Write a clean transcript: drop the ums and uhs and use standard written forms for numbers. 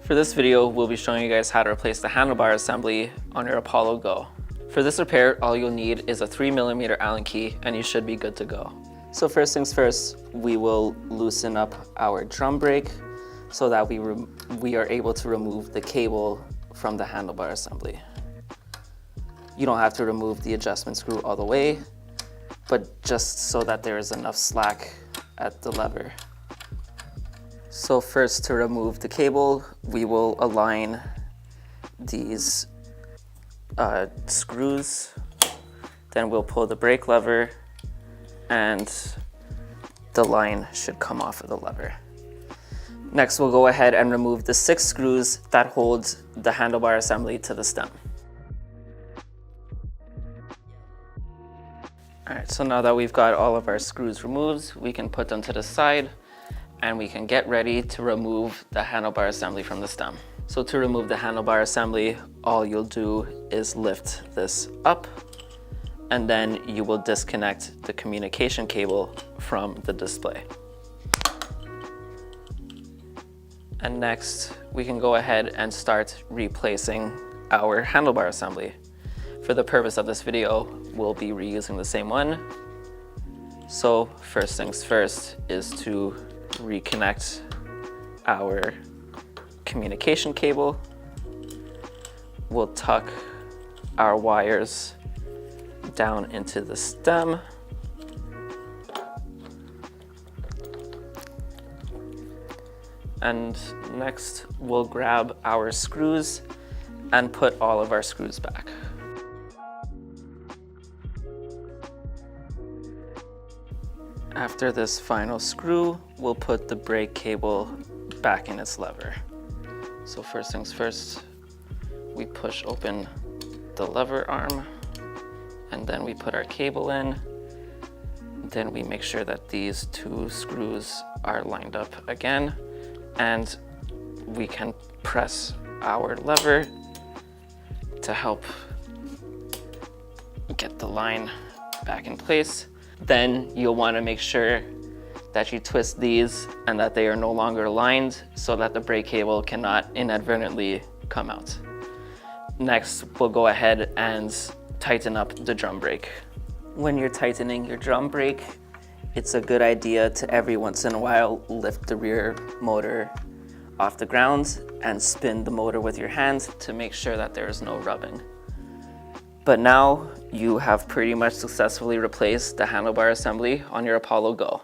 For this video, we'll be showing you guys how to replace the handlebar assembly on your Apollo Go. For this repair, all you'll need is a 3mm Allen key and you should be good to go. So first things first, we will loosen up our drum brake so that we are able to remove the cable from the handlebar assembly. You don't have to remove the adjustment screw all the way, but just so that there is enough slack at the lever. So first, to remove the cable, we will align these screws. Then we'll pull the brake lever and the line should come off of the lever. Next, we'll go ahead and remove the 6 screws that hold the handlebar assembly to the stem. All right, so now that we've got all of our screws removed, we can put them to the side and we can get ready to remove the handlebar assembly from the stem. So to remove the handlebar assembly, all you'll do is lift this up and then you will disconnect the communication cable from the display. And next, we can go ahead and start replacing our handlebar assembly. For the purpose of this video, we'll be reusing the same one. So first things first is to reconnect our communication cable. We'll tuck our wires down into the stem. And next, we'll grab our screws and put all of our screws back. After this final screw, we'll put the brake cable back in its lever. So first things first, we push open the lever arm and then we put our cable in. Then we make sure that these 2 screws are lined up again and we can press our lever to help get the line back in place. Then you'll want to make sure that you twist these and that they are no longer aligned so that the brake cable cannot inadvertently come out. Next, we'll go ahead and tighten up the drum brake. When you're tightening your drum brake, it's a good idea to every once in a while lift the rear motor off the ground and spin the motor with your hand to make sure that there is no rubbing. But now you have pretty much successfully replaced the handlebar assembly on your Apollo Go.